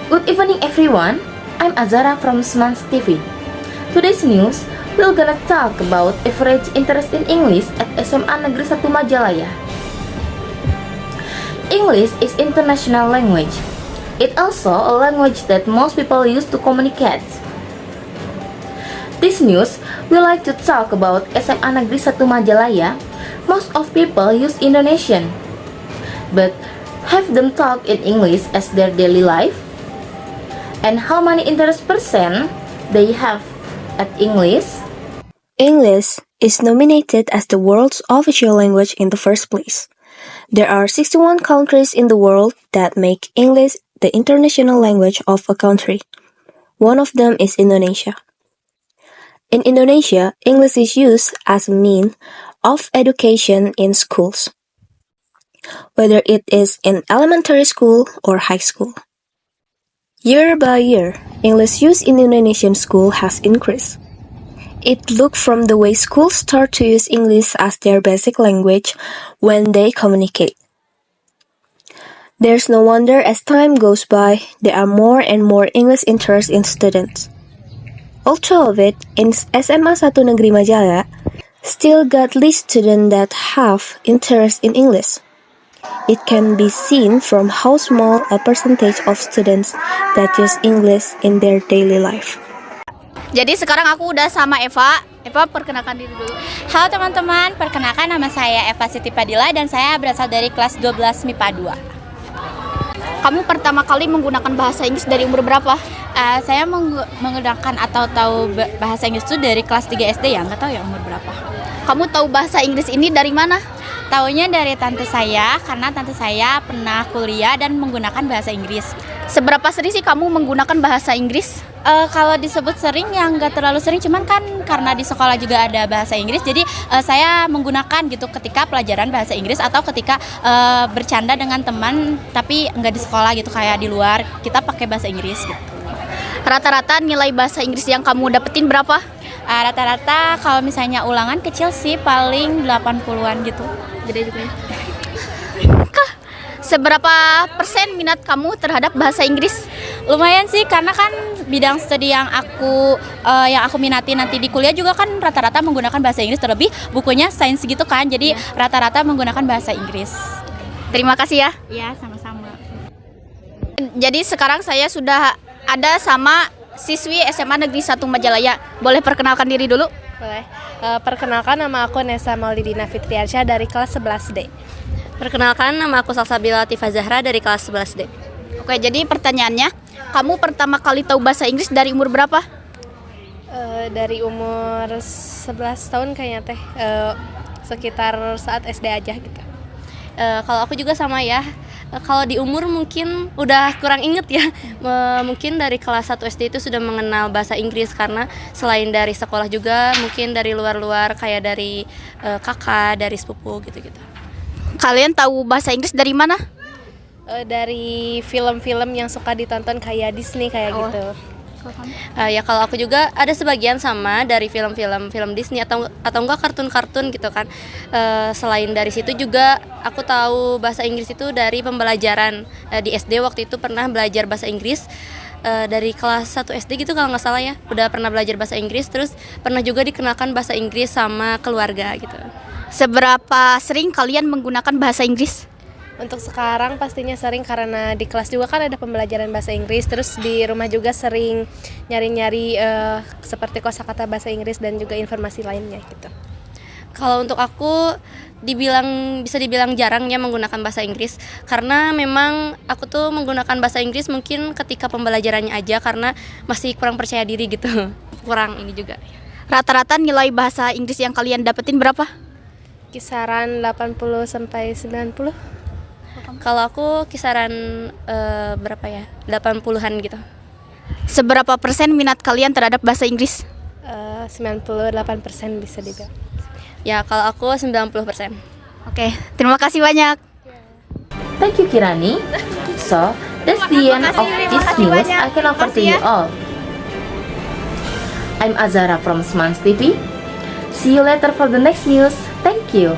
Good evening everyone, I'm Azara from Smans TV. Today's news, we're gonna talk about average interest in English at SMA Negeri 1 Majalaya. English is international language. It's also a language that most people use to communicate. This news, we like to talk about SMA Negeri 1 Majalaya. Most of people use Indonesian, but have them talk in English as their daily life? And how many interest percent they have at English? English is nominated as the world's official language in the first place. There are 61 countries in the world that make English the international language of a country. One of them is Indonesia. In Indonesia, English is used as a means of education in schools, whether it is in elementary school or high school. Year by year, English use in Indonesian school has increased. It looks from the way schools start to use English as their basic language when they communicate. There's no wonder as time goes by, there are more and more English interest in students. Although of it, in SMA 1 Negeri Majalaya, still got least students that have interest in English. It can be seen from how small a percentage of students that use English in their daily life. Jadi sekarang aku udah sama Eva. Eva, perkenalkan diri dulu. Halo teman-teman, perkenalkan nama saya Eva Siti Padilla dan saya berasal dari kelas 12 MIPA 2. Kamu pertama kali menggunakan bahasa Inggris dari umur berapa? Saya menggunakan atau tahu bahasa Inggris itu dari kelas 3 SD ya, nggak tahu ya umur berapa. Kamu tahu bahasa Inggris ini dari mana? Taunya dari tante saya, karena tante saya pernah kuliah dan menggunakan bahasa Inggris. Seberapa sering sih kamu menggunakan bahasa Inggris? Kalau disebut sering ya nggak terlalu sering, cuman kan karena di sekolah juga ada bahasa Inggris, jadi saya menggunakan gitu ketika pelajaran bahasa Inggris atau ketika bercanda dengan teman tapi nggak di sekolah gitu, kayak di luar kita pakai bahasa Inggris gitu. Rata-rata nilai bahasa Inggris yang kamu dapetin berapa? Rata-rata kalau misalnya ulangan kecil sih paling 80-an gitu. Gede juga ya. Seberapa persen minat kamu terhadap bahasa Inggris? Lumayan sih, karena kan bidang studi yang aku minati nanti di kuliah juga kan rata-rata menggunakan bahasa Inggris, terlebih bukunya sains gitu kan, jadi rata-rata menggunakan bahasa Inggris. Terima kasih ya. Iya, sama-sama. Jadi sekarang saya sudah ada sama siswi SMA Negeri 1 Majalaya. Boleh perkenalkan diri dulu? Boleh. Perkenalkan, nama aku Nesa Maulidina Fitriarsyah dari kelas 11D. Perkenalkan, nama aku Salsabila Latifah Zahra dari kelas 11D. Oke, jadi pertanyaannya, kamu pertama kali tahu bahasa Inggris dari umur berapa? Dari umur 11 tahun kayaknya teh, sekitar saat SD aja gitu. Kalau aku juga sama ya. Kalau di umur mungkin udah kurang inget ya. Mungkin dari kelas 1 SD itu sudah mengenal bahasa Inggris, karena selain dari sekolah juga mungkin dari luar-luar kayak dari kakak, dari sepupu gitu-gitu. Kalian tahu bahasa Inggris dari mana? Dari film-film yang suka ditonton kayak Disney kayak gitu. Ya kalau aku juga ada sebagian sama dari film Disney atau enggak kartun-kartun gitu kan. Selain dari situ juga aku tahu bahasa Inggris itu dari pembelajaran. Di SD waktu itu pernah belajar bahasa Inggris dari kelas 1 SD gitu kalau nggak salah ya. Udah pernah belajar bahasa Inggris, terus pernah juga dikenalkan bahasa Inggris sama keluarga gitu. Seberapa sering kalian menggunakan bahasa Inggris? Untuk sekarang pastinya sering, karena di kelas juga kan ada pembelajaran bahasa Inggris, terus di rumah juga sering nyari-nyari seperti kosakata bahasa Inggris dan juga informasi lainnya gitu. Kalau untuk aku bisa dibilang jarang ya menggunakan bahasa Inggris, karena memang aku tuh menggunakan bahasa Inggris mungkin ketika pembelajarannya aja, karena masih kurang percaya diri gitu. Kurang ini juga. Rata-rata nilai bahasa Inggris yang kalian dapetin berapa? Kisaran 80 sampai 90. Kalau aku kisaran berapa ya? 80-an gitu. Seberapa persen minat kalian terhadap bahasa Inggris? 98% bisa dibilang. Ya, kalau aku 90%. Oke, terima kasih banyak. Thank you Kirani. So, that's the end of this news. I can offer to you all. I'm Azara from Smans TV. See you later for the next news. Thank you.